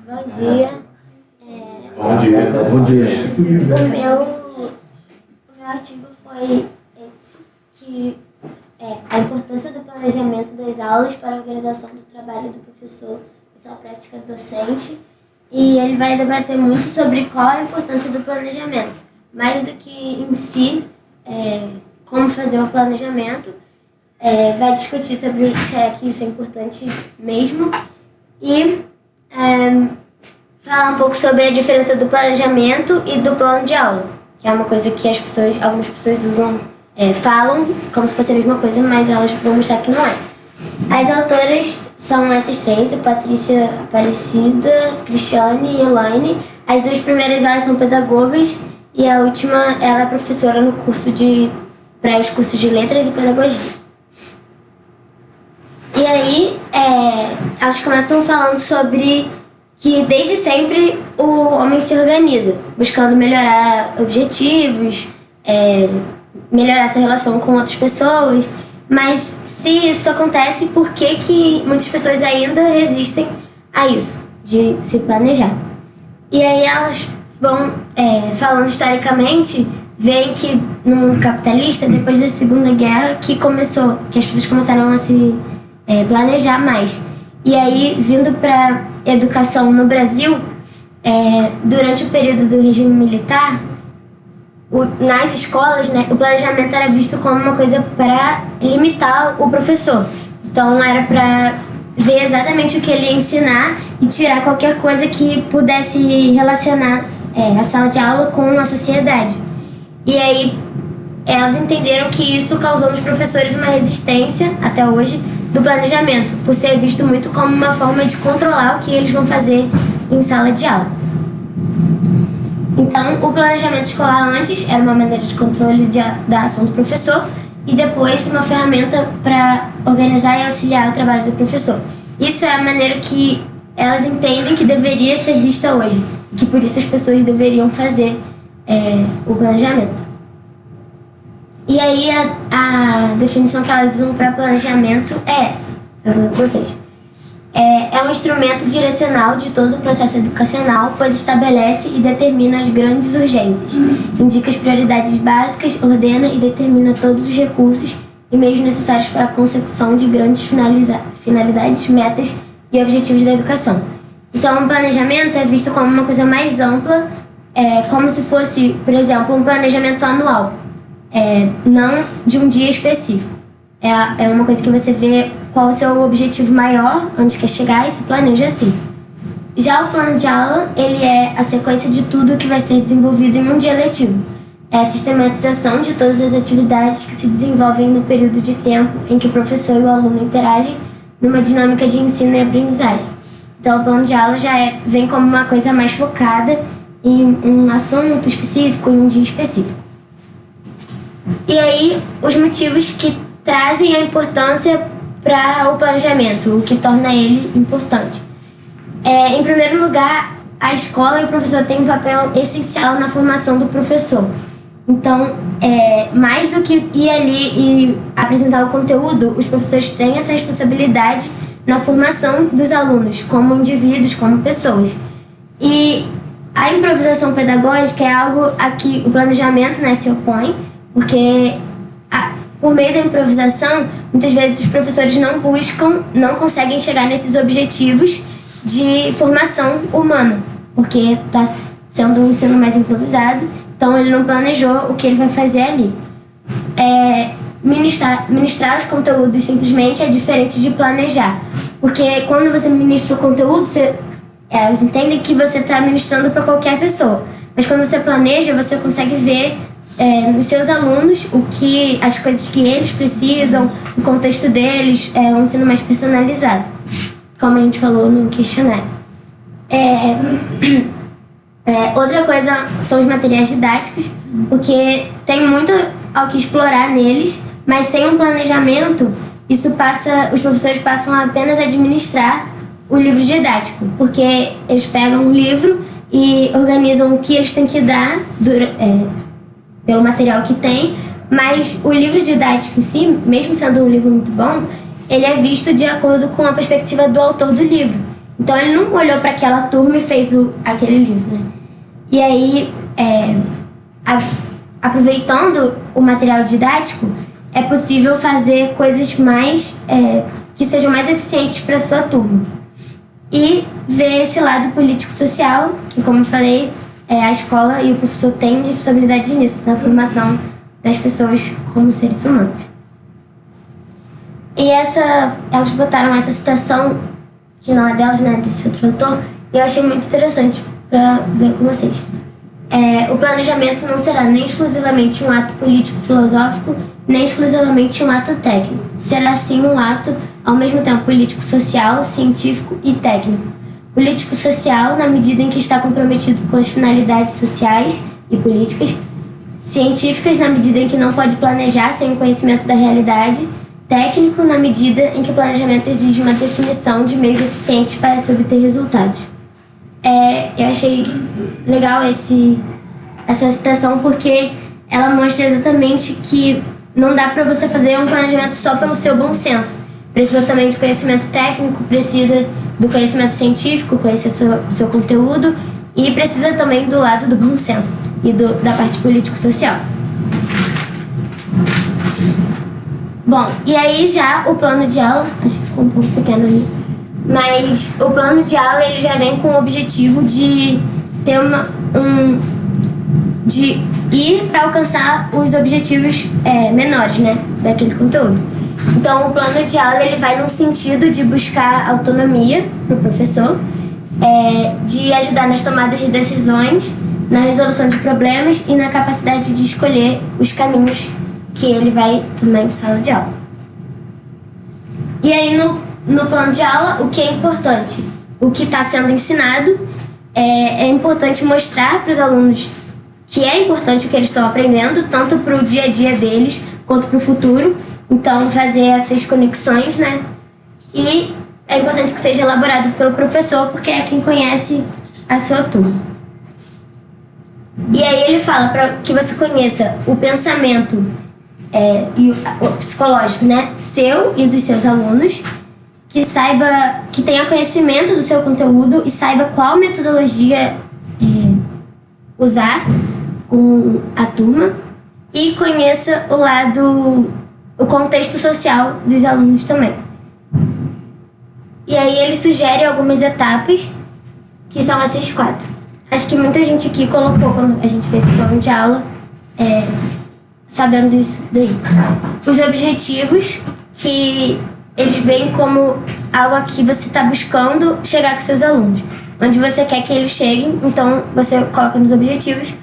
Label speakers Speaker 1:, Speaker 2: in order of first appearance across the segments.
Speaker 1: Bom dia.
Speaker 2: Bom dia. Bom dia.
Speaker 1: O meu artigo foi esse, que é a importância do planejamento das aulas para a organização do trabalho do professor e sua prática docente. E ele vai debater muito sobre qual é a importância do planejamento, mais do que em si, como fazer o planejamento. Vai discutir sobre se é que isso é importante mesmo e falar um pouco sobre a diferença do planejamento e do plano de aula, que é uma coisa que algumas pessoas usam, falam como se fosse a mesma coisa, mas elas vão mostrar que não é. As autoras são essas três, a Patrícia Aparecida, Cristiane e Elaine. As duas primeiras elas são pedagogas e a última ela é professora no curso para os cursos de letras e pedagogia. E aí, elas começam falando sobre que desde sempre o homem se organiza, buscando melhorar objetivos, melhorar sua relação com outras pessoas. Mas se isso acontece, por que muitas pessoas ainda resistem a isso, de se planejar? E aí elas vão, falando historicamente, veem que no mundo capitalista, depois da Segunda Guerra, que as pessoas começaram a se planejar mais. E aí, vindo para educação no Brasil, durante o período do regime militar, nas escolas, né, o planejamento era visto como uma coisa para limitar o professor. Então, era para ver exatamente o que ele ia ensinar e tirar qualquer coisa que pudesse relacionar a sala de aula com a sociedade. E aí, elas entenderam que isso causou nos professores uma resistência, até hoje, do planejamento, por ser visto muito como uma forma de controlar o que eles vão fazer em sala de aula. Então, o planejamento escolar antes era uma maneira de controle da ação do professor e depois uma ferramenta para organizar e auxiliar o trabalho do professor. Isso é a maneira que elas entendem que deveria ser vista hoje, que por isso as pessoas deveriam fazer o planejamento. E aí a definição que elas usam para planejamento é essa, eu vou com vocês. É um instrumento direcional de todo o processo educacional, pois estabelece e determina as grandes urgências, indica as prioridades básicas, ordena e determina todos os recursos e meios necessários para a consecução de grandes finalidades, metas e objetivos da educação. Então, o planejamento é visto como uma coisa mais ampla, como se fosse, por exemplo, um planejamento anual, não de um dia específico. É uma coisa que você vê qual o seu objetivo maior, onde quer chegar e se planeja assim. Já o plano de aula, ele é a sequência de tudo que vai ser desenvolvido em um dia letivo. É a sistematização de todas as atividades que se desenvolvem no período de tempo em que o professor e o aluno interagem numa dinâmica de ensino e aprendizagem. Então, o plano de aula já vem como uma coisa mais focada em um assunto específico, em um dia específico. E aí, os motivos que trazem a importância para o planejamento, o que torna ele importante. Em primeiro lugar, a escola e o professor têm um papel essencial na formação do professor. Então, mais do que ir ali e apresentar o conteúdo, os professores têm essa responsabilidade na formação dos alunos, como indivíduos, como pessoas. E a improvisação pedagógica é algo a que o planejamento, né, se opõe, porque por meio da improvisação, muitas vezes os professores não conseguem chegar nesses objetivos de formação humana, porque está sendo um ensino mais improvisado, então ele não planejou o que ele vai fazer ali. Ministrar os conteúdos simplesmente é diferente de planejar, porque quando você ministra o conteúdo, elas entendem que você está ministrando para qualquer pessoa, mas quando você planeja, você consegue ver nos seus alunos as coisas que eles precisam, o contexto deles, um ensino mais personalizado, como a gente falou no questionário. Outra coisa são os materiais didáticos, porque tem muito ao que explorar neles, mas sem um planejamento, os professores passam a apenas administrar o livro didático, porque eles pegam um livro e organizam o que eles têm que dar pelo material que tem, mas o livro didático em si, mesmo sendo um livro muito bom, ele é visto de acordo com a perspectiva do autor do livro. Então ele não olhou para aquela turma e fez aquele livro, né? E aí, aproveitando o material didático, é possível fazer coisas mais que sejam mais eficientes para a sua turma. E ver esse lado político-social, que, como eu falei, a escola e o professor têm responsabilidade nisso, na formação das pessoas como seres humanos. E elas botaram essa citação, que não é delas, né, desse outro autor, e eu achei muito interessante para ver com vocês. O planejamento não será nem exclusivamente um ato político-filosófico, nem exclusivamente um ato técnico. Será sim um ato, ao mesmo tempo, político-social, científico e técnico. Político-social, na medida em que está comprometido com as finalidades sociais e políticas. Científicas, na medida em que não pode planejar sem o conhecimento da realidade. Técnico, na medida em que o planejamento exige uma definição de meios eficientes para se obter resultados. Eu achei legal essa citação porque ela mostra exatamente que não dá para você fazer um planejamento só pelo seu bom senso. Precisa também de conhecimento técnico, precisa do conhecimento científico, conhecer seu conteúdo, e precisa também do lado do bom senso e da parte político-social. Bom, e aí já o plano de aula, acho que ficou um pouco pequeno ali, mas o plano de aula ele já vem com o objetivo de ter de ir para alcançar os objetivos menores, né, daquele conteúdo. Então o plano de aula ele vai no sentido de buscar autonomia para o professor, de ajudar nas tomadas de decisões, na resolução de problemas e na capacidade de escolher os caminhos que ele vai tomar em sala de aula. E aí no plano de aula, o que é importante? O que está sendo ensinado, é importante mostrar para os alunos que é importante o que eles estão aprendendo, tanto para o dia a dia deles quanto para o futuro. Então, fazer essas conexões, né? E é importante que seja elaborado pelo professor, porque é quem conhece a sua turma. E aí ele fala para que você conheça o pensamento e o psicológico, né, seu e dos seus alunos, que tenha conhecimento do seu conteúdo e saiba qual metodologia usar com a turma, e conheça o contexto social dos alunos também. E aí ele sugere algumas etapas, que são essas 4. Acho que muita gente aqui colocou, quando a gente fez o plano de aula, sabendo isso daí. Os objetivos, que eles veem como algo que você está buscando chegar com seus alunos. Onde você quer que eles cheguem, então você coloca nos objetivos.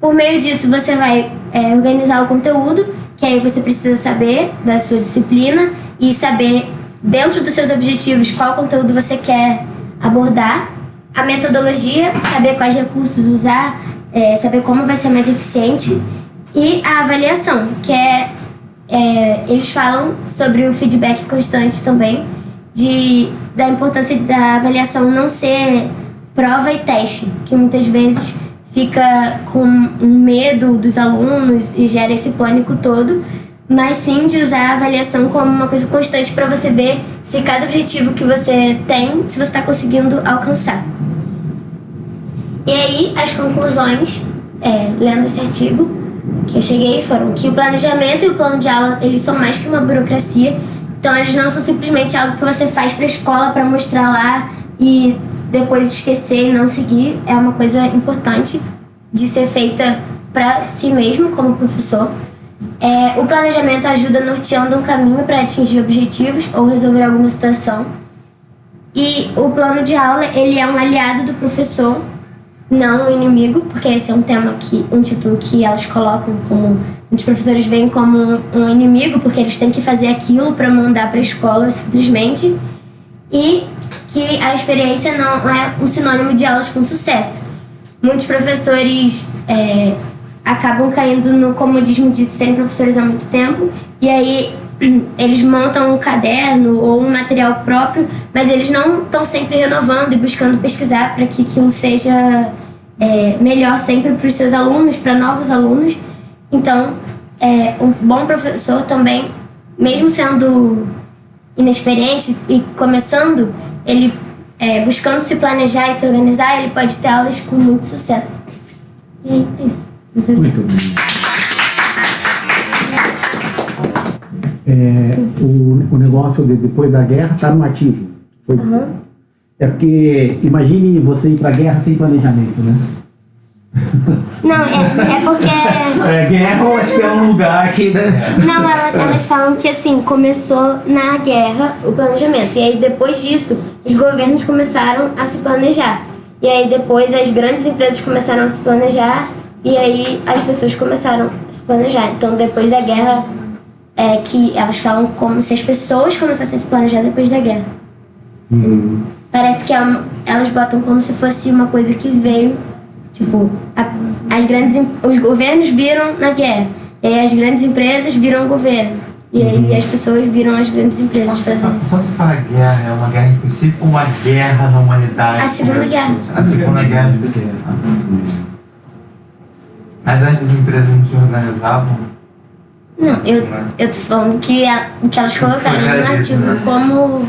Speaker 1: Por meio disso, você vai organizar o conteúdo, que aí você precisa saber da sua disciplina e saber, dentro dos seus objetivos, qual conteúdo você quer abordar. A metodologia, saber quais recursos usar, saber como vai ser mais eficiente. E a avaliação, que eles falam sobre o feedback constante também, da importância da avaliação não ser prova e teste, que muitas vezes fica com um medo dos alunos e gera esse pânico todo, mas sim de usar a avaliação como uma coisa constante para você ver se cada objetivo que você tem, se você está conseguindo alcançar. E aí, as conclusões, lendo esse artigo que eu cheguei, foram que o planejamento e o plano de aula, eles são mais que uma burocracia. Então, eles não são simplesmente algo que você faz para a escola para mostrar lá e depois esquecer e não seguir. É uma coisa importante de ser feita para si mesmo, como professor. O planejamento ajuda norteando um caminho para atingir objetivos ou resolver alguma situação. E o plano de aula, ele é um aliado do professor, não um inimigo, porque esse é um título que elas colocam como, muitos professores veem como um inimigo, porque eles têm que fazer aquilo para mandar para a escola simplesmente, e que a experiência não é um sinônimo de aulas com sucesso. Muitos professores acabam caindo no comodismo de serem professores há muito tempo, e aí eles montam um caderno ou um material próprio, mas eles não estão sempre renovando e buscando pesquisar para que aquilo seja melhor sempre para os seus alunos, para novos alunos. Então, um bom professor também, mesmo sendo inexperiente e começando, ele buscando se planejar e se organizar, ele pode ter aulas com muito sucesso. E é isso.
Speaker 3: Muito bem. O negócio de depois da guerra está no ativo. É porque imagine você ir para a guerra sem planejamento, né?
Speaker 1: Não, é porque...
Speaker 3: Guerra eu acho que é um lugar que... Né?
Speaker 1: Não, elas falam que assim, começou na guerra o planejamento. E aí depois disso, os governos começaram a se planejar. E aí depois as grandes empresas começaram a se planejar. E aí as pessoas começaram a se planejar. Então depois da guerra, que elas falam como se as pessoas começassem a se planejar depois da guerra. Parece que elas botam como se fosse uma coisa que veio, tipo, os governos viram na guerra, e aí as grandes empresas viram o governo, e aí as pessoas viram as grandes empresas fazendo isso.
Speaker 2: Quando você fala guerra, é uma guerra em princípio ou uma guerra na humanidade?
Speaker 1: A Segunda Guerra.
Speaker 2: A Segunda Guerra. Mas antes as empresas não se organizavam?
Speaker 1: Não, eu tô falando que elas colocaram no artigo como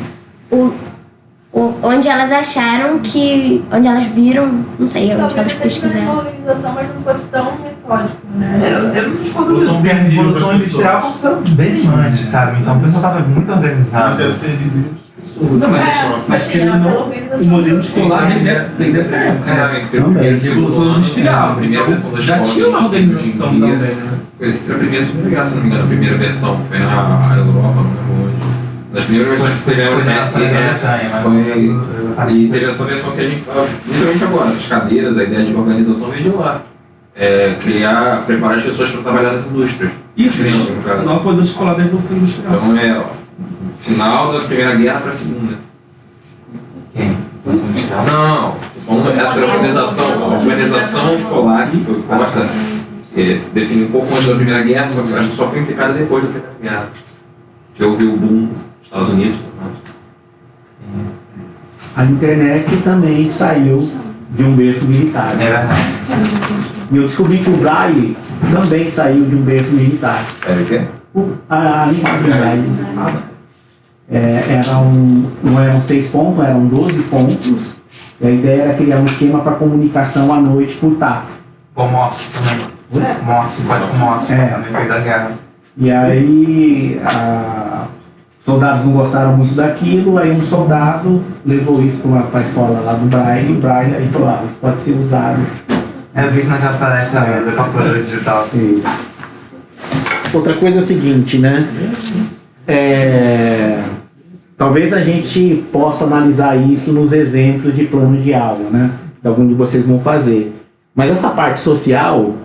Speaker 1: onde elas acharam que... Onde elas viram... Não sei, onde elas pesquisaram.
Speaker 4: Talvez uma organização, mas não fosse tão metódico, né?
Speaker 2: Eu não estou falando disso. A Revolução Industrial aconteceu bem antes, sabe? Então o pessoal estava muito organizado.
Speaker 5: Mas deve ser visível para as pessoas.
Speaker 6: Não, mas querendo ou não, o modelo escolar vem dessa época, né? Revolução Industrial.
Speaker 7: A primeira versão da
Speaker 6: já
Speaker 7: escola.
Speaker 6: tinha uma organização também, né?
Speaker 7: Foi a primeira Segunda Guerra, se não me engano. A primeira versão foi a Europa, não lembro onde. Das primeiras versões que teve e teve essa versão que a gente está literalmente agora. Essas cadeiras, a ideia de organização veio de lá. Preparar as pessoas para trabalhar nas indústrias.
Speaker 6: Isso, o nosso modelo escolar da Revolução Industrial.
Speaker 7: Então final da Primeira Guerra para a Segunda.
Speaker 2: Quem?
Speaker 7: Não, essa organização escolar que foi bastante. Definiu um pouco antes da Primeira Guerra, só que acho que só foi implicada depois da Primeira Guerra. Que houve o boom nos Estados Unidos.
Speaker 3: A internet também saiu de um berço militar.
Speaker 2: É verdade.
Speaker 3: E eu descobri que o Braille também saiu de um berço militar.
Speaker 7: Era o quê?
Speaker 3: A linguagem Braille. Não eram 6 pontos, eram 12 pontos. E a ideia era criar um esquema para comunicação à noite por tato.
Speaker 2: O Morse também. Morse, código Morse, também veio da guerra.
Speaker 3: E aí, soldados não gostaram muito daquilo, aí um soldado levou isso para a escola lá do Braille, e o Braille aí falou, isso pode ser usado.
Speaker 2: Eu vi isso naquela palestra da calculadora digital.
Speaker 3: Isso. Outra coisa é o seguinte, né? Talvez a gente possa analisar isso nos exemplos de plano de aula, né? Que algum de vocês vão fazer. Mas essa parte social,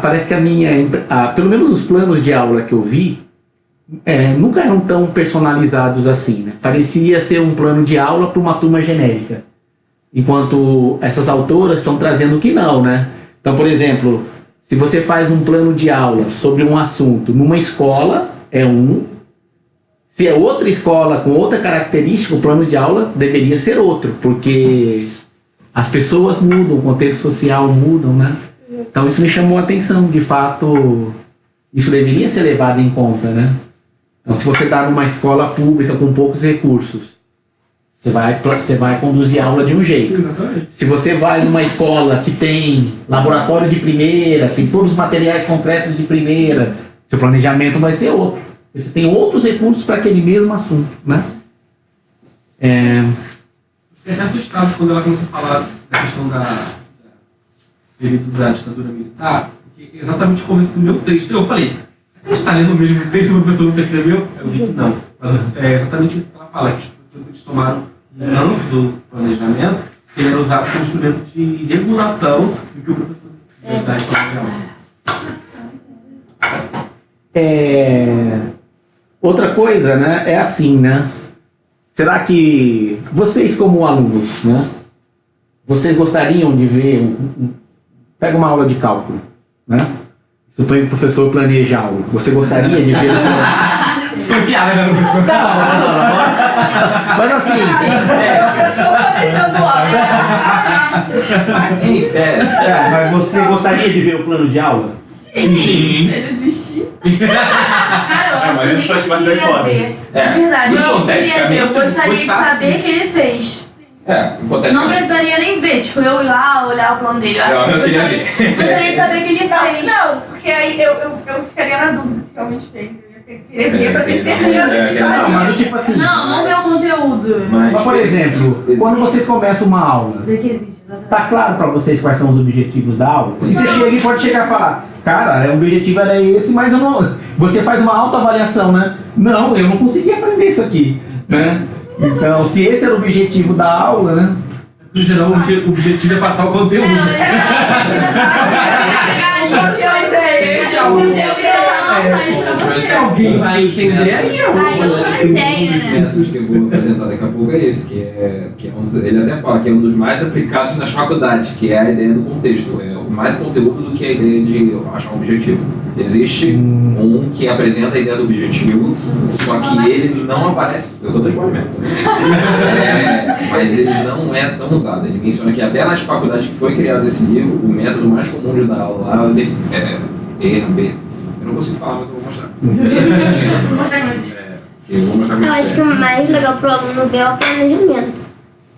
Speaker 3: parece que pelo menos os planos de aula que eu vi, nunca eram tão personalizados assim, né? Parecia ser um plano de aula para uma turma genérica. Enquanto essas autoras estão trazendo que não, né? Então, por exemplo, se você faz um plano de aula sobre um assunto numa escola, se é outra escola com outra característica, o plano de aula deveria ser outro, porque as pessoas mudam, o contexto social muda, né? Então isso me chamou a atenção, de fato, isso deveria ser levado em conta, né? Então se você está numa escola pública com poucos recursos, você vai conduzir a aula de um jeito.
Speaker 6: Exatamente.
Speaker 3: Se você vai numa escola que tem laboratório de primeira, tem todos os materiais concretos de primeira, seu planejamento vai ser outro. Você tem outros recursos para aquele mesmo assunto, né?
Speaker 6: Fiquei até assustado quando ela começou a falar da questão da ditadura militar, porque exatamente o começo do meu texto, eu falei, a gente está lendo o mesmo texto, o professor não percebeu? Eu vi que não. Mas é exatamente isso que ela fala, que os professores tomaram um lance do planejamento, que ele era usado como instrumento de regulação do que o professor da história de aula.
Speaker 3: Outra coisa, né, é assim, né? Será que vocês como alunos, né, vocês gostariam de ver, pega uma aula de cálculo, né? Suponho que o professor planeja a aula. Você gostaria de ver...
Speaker 6: Isso foi piada, né, professor?
Speaker 3: Não. Mas assim... mas você gostaria de ver o plano de aula?
Speaker 4: Sim. Se ele existisse. Cara, eu acho
Speaker 8: mas a gente faz parte da hipótese.
Speaker 4: De verdade,
Speaker 6: Não,
Speaker 4: eu queria ver. Eu gostaria de
Speaker 6: gostar.
Speaker 4: saber o que ele fez.
Speaker 7: Hipoteticamente.
Speaker 4: Não precisaria nem ver, tipo, eu ir lá olhar o plano dele. Eu acho que eu
Speaker 7: queria
Speaker 4: gostaria de saber o que ele fez.
Speaker 9: Não, porque aí eu ficaria na dúvida se realmente fez. Eu ia querer ver pra ter certeza que
Speaker 3: Não,
Speaker 9: faria.
Speaker 3: mas tipo assim.
Speaker 4: Não ver o conteúdo.
Speaker 3: Mas, por exemplo, quando vocês começam uma aula,
Speaker 4: Ver que existe, exatamente.
Speaker 3: tá claro pra vocês quais são os objetivos da aula? Porque você chega e pode chegar e falar, cara, o objetivo era esse, mas eu não. Você faz uma autoavaliação, né? Não, eu não consegui aprender isso aqui, né? Então, se esse era o objetivo da aula, né?
Speaker 6: No geral, o objetivo é passar o conteúdo. Se alguém vai entender, aí eu.
Speaker 7: Um dos métodos que eu vou apresentar daqui a pouco é esse, ele até fala que é um dos mais aplicados nas faculdades, que é a ideia do contexto. É mais conteúdo do que a ideia de achar um objetivo. Existe um que apresenta a ideia do objetivo, só que ele não aparece. Eu tô dando spoiler mesmo. Mas ele não é tão usado. Ele menciona que até nas faculdades que foi criado esse livro, o método mais comum de dar aula lá é ERB. Eu não consigo falar, mas eu vou mostrar.
Speaker 4: Vou mostrar pra vocês.
Speaker 7: Eu vou mostrar pra
Speaker 1: Eu acho
Speaker 7: vocês.
Speaker 1: que o mais legal pro aluno ver é o planejamento.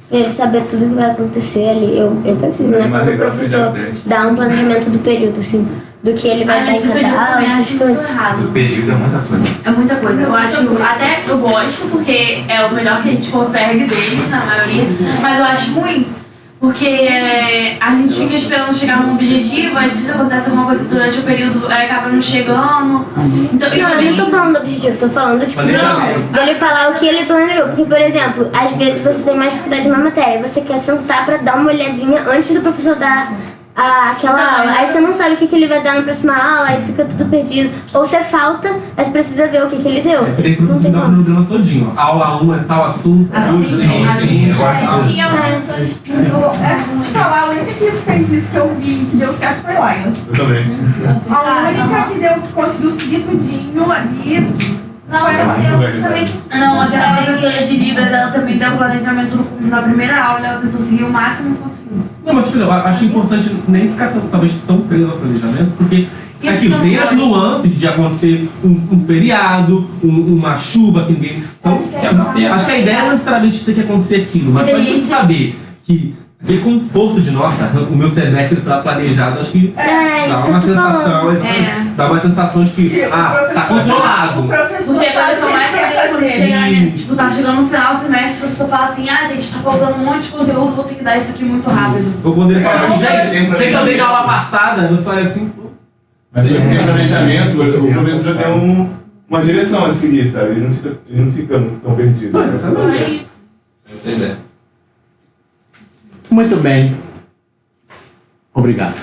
Speaker 1: Pra ele saber tudo que vai acontecer ali. Eu prefiro, né?
Speaker 2: Mais
Speaker 1: Quando o
Speaker 2: legal
Speaker 1: professor
Speaker 2: aprender.
Speaker 1: dá um planejamento do período, assim. Do que ele vai dar em cada aula, essas coisas.
Speaker 2: O período é muita coisa.
Speaker 4: É muita coisa. Eu acho, até eu gosto, porque é o melhor que a gente consegue deles, na maioria, mas eu acho ruim. Porque a gente fica esperando chegar num objetivo, às vezes acontece alguma coisa durante o período, aí acaba não chegando. Então,
Speaker 1: Não, eu não tô falando do objetivo, tô falando, tipo, dele falar o que ele planejou. Porque, por exemplo, às vezes você tem mais dificuldade em uma matéria, você quer sentar pra dar uma olhadinha antes do professor dar aquela aula. Aí você não sabe o que ele vai dar na próxima aula, aí fica tudo perdido. Ou você falta, aí você precisa ver o que ele deu.
Speaker 6: Tem que
Speaker 1: Não tem
Speaker 6: dar o
Speaker 1: como.
Speaker 6: programa todinho. Ó. Aula 1 é tal assunto.
Speaker 4: Assim,
Speaker 2: Eu acho que
Speaker 4: tinha
Speaker 9: Te falar, a única que fez isso que eu vi que deu certo foi Laila.
Speaker 2: eu também.
Speaker 9: A única que conseguiu seguir tudinho ali.
Speaker 4: Não, eu também. Não, mas a professora de Libras, ela também deu o planejamento na primeira aula, ela tentou seguir o máximo que conseguiu.
Speaker 6: Não, mas tipo, eu acho importante nem ficar talvez tão preso ao planejamento, porque aquilo tem as nuances de acontecer um feriado, uma chuva que ninguém. Então, acho que a ideia não é necessariamente ter que acontecer aquilo, mas só de você saber que aquele conforto de, nossa, o meu semestre está planejado, acho que dá
Speaker 1: Isso que
Speaker 6: uma
Speaker 1: eu tô
Speaker 6: sensação,
Speaker 1: falando.
Speaker 6: dá uma sensação de que, tá controlado.
Speaker 9: O professor
Speaker 4: Porque
Speaker 9: sabe o que ele quer
Speaker 4: quando
Speaker 9: fazer.
Speaker 4: chega, tipo, tá chegando no final do semestre, o professor fala assim, gente, tá faltando um monte de conteúdo, vou ter que dar isso aqui muito rápido.
Speaker 6: Ou quando ele fala assim, gente, tem que eu dei na aula passada, você olha assim, pô.
Speaker 8: Mas se você tem um planejamento, o professor já tem uma direção a seguir, sabe? Ele não fica tão perdido.
Speaker 4: É isso.
Speaker 7: Entendeu?
Speaker 3: Muito bem. Obrigado.